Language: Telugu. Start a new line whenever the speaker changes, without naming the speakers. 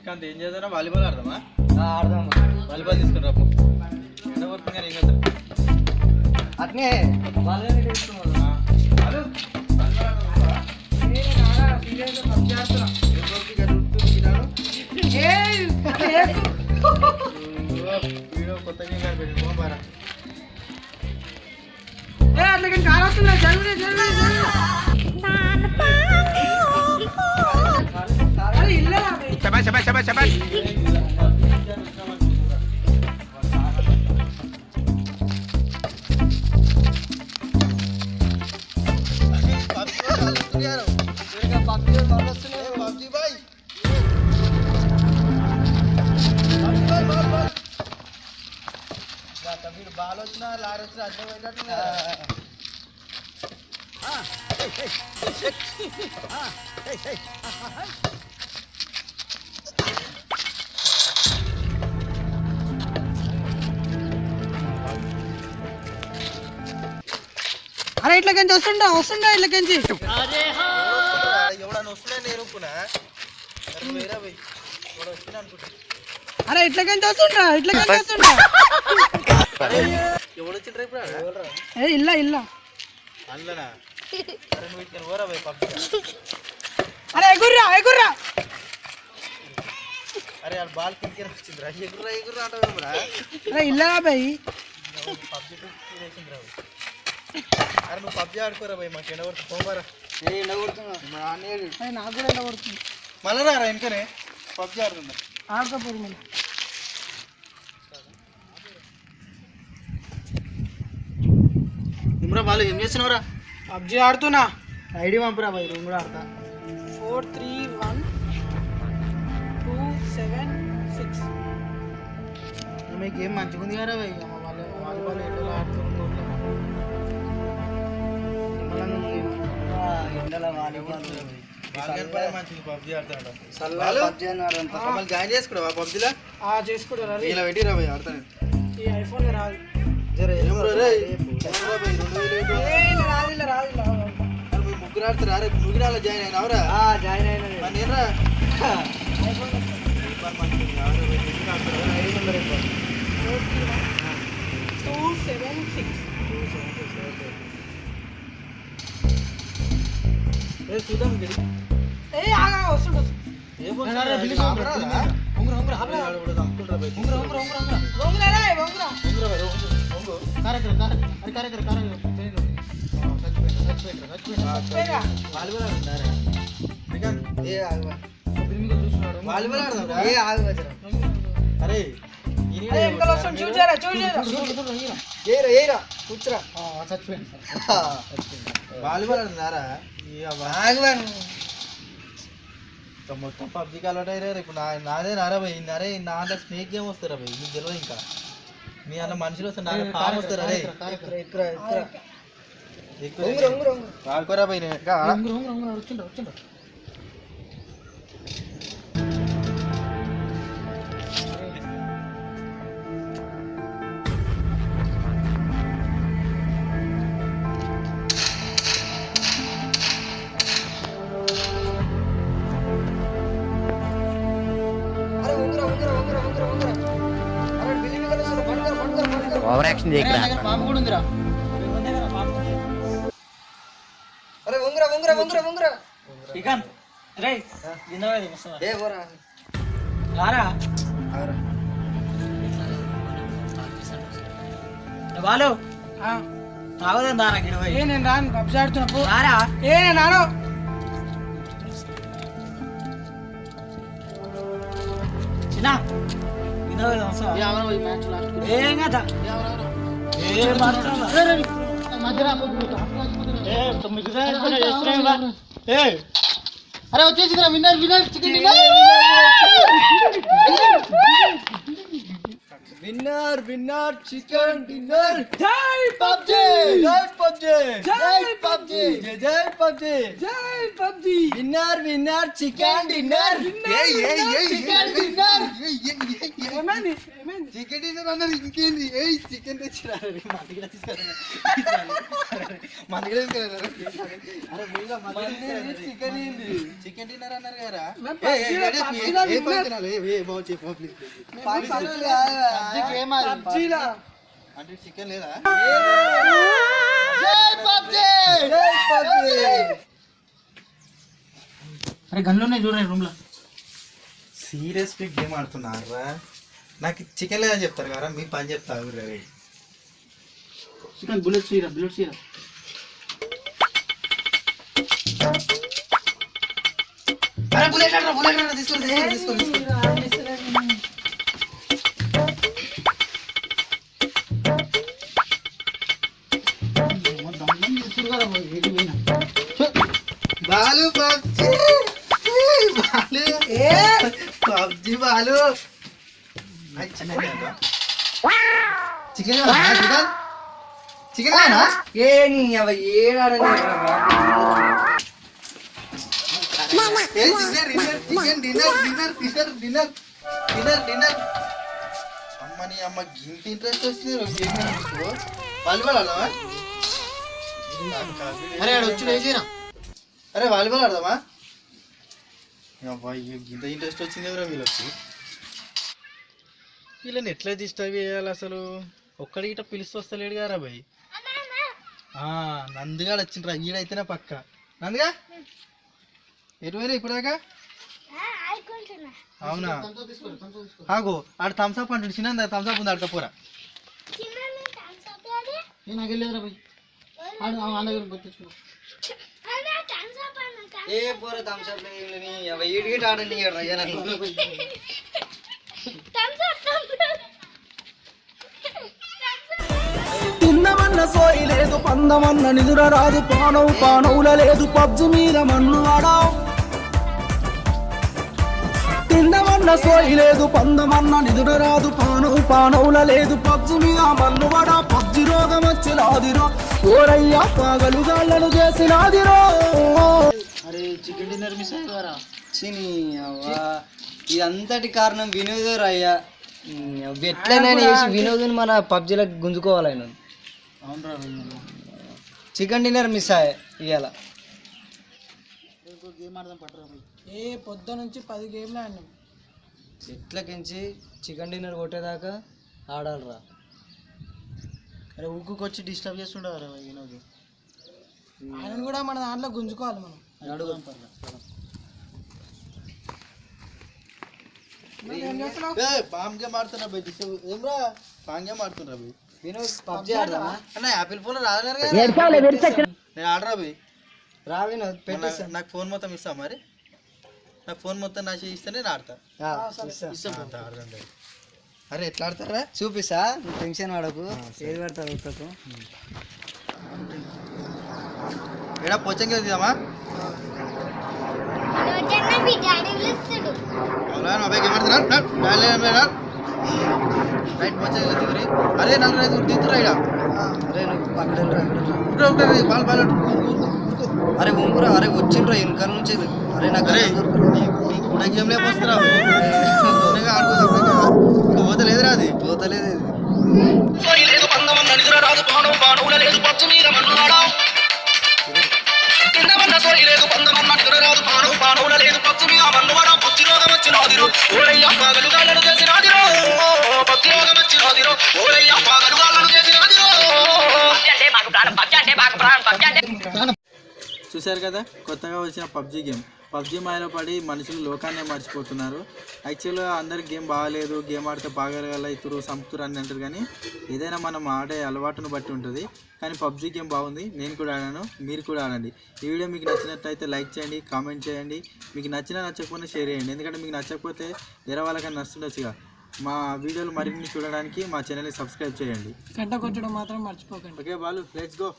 శ్రీకాంత్ ఏం చేద్దాం? వాలీబాల్ ఆడదామా?
ఆడదాం.
వాలీబాల్ తీసుకుని రాపు. ఎండ కొడుతుంది ఏం చేద్దాం?
అట్నే వాళ్ళని తీసుకున్నాం.
బాల్ వచ్చినా లారీ వచ్చినా అడ్డం పోయినట్టు
అరే ఇట్లకెంచి వస్తుండా ఇట్లకెంచి
ఎవడన్నా వస్తున్నా నేను ఒప్పుకున్నా వేరే పోయి ఎవడ వచ్చినా అనుకుంటా.
అరే ఇట్లకెంచి వస్తుండా
ఎవడొచ్చిండ్రా ఇప్పుడు?
ఏ ఇల్లా
అందులోనా? అరే నువ్వు ఇక్కడ పోరా పోయి పబ్జి.
అరే ఎగుర్రా
అరే వాళ్ళ బాల్ కింద వచ్చిందిరా. ఎగుర్రా అంటావురా?
అరే ఇల్లా బాయ్
పబ్జి వేసిందిరా. అరే నువ్వు పబ్జి ఆడుకోరా పోయి మాకు ఎండ కొడుతుంది. పోమారా
నాకు కూడా ఎండ కొడుతుంది.
మళ్ళా రారా వెనుకనే పబ్జి ఆడుతుందా?
ఆడుకోపోదు మళ్ళీ.
ఇమ్రా వాళ్ళు ఏం చేస్తున్నావురా?
పబ్జి ఆడుతున్నా.
ఐడి పంపురా పోయి రూమ్ కూడా ఆడతా.
43127
మీకు ఏం మంచిగా ఉంది కదా పోయి వాలీబాల్ ఎండలో ఆడుతున్నారు. మంచిది పబ్జి ఆడుతాడు. మమ్మల్ని జాయిన్ చేసుకున్నావా పబ్జిలో?
చేసుకుంటారా?
ఇలా పెట్టిరా పోయి ఆడతాను.
ఈ ఐఫోన్ రాదు.
ముగ్గురు ఆడతారా? అరే ముగ్గురు జాయిన్ అయినావురా?
జాయిన్ అయినా
నేనరా చూద్దాం. అరే వాలీబాల్ ఆడుతున్నారా? మొత్తం పబ్జి అలవాటు అయ్యారు. ఇప్పుడు నాదే నారా పోయి నరే నా అంటే స్నేక్ గేమ్ వస్తారా పోయి మీకు తెలియదు. ఇంకా మీ అన్న మనుషులు వస్తారు, నా ఫామ్ వస్తారా? అరే ఆడుకోరా పోయి
ఓవర్ యాక్షన్ చేయకరా.
పాము కూడా ఉందిరా. అరే వంగురా
శ్రీకాంత్ రే రారా వాళ్ళు తాగదాం దారా గిడ నేను రాను. పబ్జి ఆడుతున్నా రారా. నేను రాను. చిన్న ఏం కదా అరే వచ్చేసిందిరా winner chicken
winner chicken dinner.
జై PUBG
winner chicken dinner. Chicken dinner అన్నారు. ఇంకేంది? చికెన్ తెచ్చిరా మన దగ్గర ఏం కదా అరే మీగా చికెన్ ఏంది చికెన్ డిన్నర్ అన్నారు కదా ఏ పంచనాలు ఏ బాగు చెప్పు ప్లీజ్ అంటే చికెన్ లేదా
అరే గన్లోనే చూడండి రూమ్లో
సీరియస్గా గేమ్ ఆడుతున్నారా నాకు చికెన్ లేదని చెప్తారు కదా మీ పని చెప్తారు రే
చికెన్ బుల్లెట్ సీరా
అరే బుల్లెట్ తీసుకోండి Balu PUBG Balu chicken chicken
ఏ నీ అవ ఏడాడని
చికెన్ డిన్నర్ అమ్మని అమ్మ గింత ఇంట్రెస్ట్ వచ్చింది వాలీబాల్ ఆడదామా
అరే ఆడ వచ్చి లేచిరా
అరే వాలీబాల్ ఆడదామా గింత ఇంట్రెస్ట్ వచ్చింది ఎవరో వీళ్ళని ఎట్లా డిస్టర్బ్ చేయాలి అసలు ఒక్కడి గిట్ట పిలుస్తూ వస్తలేడు కదా భయ్ నందుగాడు వచ్చిండ్రా ఈడైతేనే పక్క నందుగా ఎటువైనా ఇప్పుడాక అవునా ఆగో ఆడ థమ్స్అప్ అంటాడు చిన్న థమ్స్అప్ ఉంది ఆడకపోరా
నాకు వెళ్ళేదిరా పోయి ఆడు అన్నగారు పట్టించుకో ఏ పోరా థమ్స్అప్ ఈడిగిట్ ఆడండి
తిన్నమన్న సోయి లేదు పందమన్న నిదుర రాదు పానవుల లేదు పబ్జి మీద మన్ను వాడావు తిన్నమన్న సోయి లేదు పందమన్న నిదుర రాదు పానవుల లేదు పబ్జి మీద మన్ను వాడా పబ్జి రోగం వచ్చినాదిరో ఓరయ్యా పాగలు గాళ్ళను చేసినాదిరో
అరే చికెన్ డిన్నర్ మిస్ అయ్యారా చిని ఇదంతటి కారణం వినోదం అయ్యా ఎట్లయినా చేసి వినోదం మన పబ్జీలో గుంజుకోవాలి ఆయన
అవునరా
చికెన్ డిన్నర్ మిస్ అయ్యా ఇవాళ
ఏ పొద్దు నుంచి 10 గేమ్లు ఆడినాం
ఎట్లకించి చికెన్ డిన్నర్ కొట్టేదాకా ఆడాలరా
అరే ఊకొచ్చి డిస్టర్బ్ చేస్తుండరా వినోద్
ఆయన కూడా మన దాంట్లో గుంజుకోవాలి మనం
అడుగు
పామ్గా మాడుతున్నా భయ్ డిస్టర్బ్ ఏమ్రా పాంగా మాడుతున్నా భయ్
వినోద్ పబ్జీ ఆడదామా
అన్న యాపిల్ ఫోన్ రాదన్నారు కదా నేను ఆడరా భయ్
రా వినోద్ పెట్టేస్తా
నాకు ఫోన్ మొత్తం ఇస్తా మరి నాకు ఫోన్ మొత్తం నా ఇస్తే నేను ఆడతా ఆడదాం అరే ఎట్లా ఆడతారా
చూపిస్తా నువ్వు టెన్షన్ పడకు ఏది పడతావు ఉత్తకు
ఎడా పోచంగి వెళ్దామా అరే నన్ను రైతు దిగుతురా
అరే నువ్వు పక్కన
అరే
ఉంగురా అరే వచ్చిండ్రా వెనకాల నుంచి అరే నాకు
కూడా గేమ్ లేపు వస్తురా పోతలేదురా అది
పోతలేదు
చూశారు కదా కొత్తగా వచ్చిన పబ్జీ గేమ్ పబ్జీ మాయలో పడి మనుషులు లోకాన్నే మర్చిపోతున్నారు. యాక్చువల్గా అందరు గేమ్ బాగాలేదు, గేమ్ ఆడితే బాగా ఇతురు సంపుతురు అని అంటారు, కానీ ఏదైనా మనం ఆడే అలవాటును బట్టి ఉంటుంది. కానీ పబ్జీ గేమ్ బాగుంది, నేను కూడా ఆడాను, మీరు కూడా ఆడండి. ఈ వీడియో మీకు నచ్చినట్లయితే లైక్ చేయండి, కామెంట్ చేయండి, మీకు నచ్చకపోతే షేర్ చేయండి. ఎందుకంటే మీకు నచ్చకపోతే వేరే వాళ్ళకన్నా నచ్చుండొచ్చుగా. మా వీడియోలు మరిన్ని చూడడానికి మా ఛానల్ని సబ్స్క్రైబ్ చేయండి.
గంట కొట్టడం మాత్రం మర్చిపోకండి.
Okay Balu, let's go.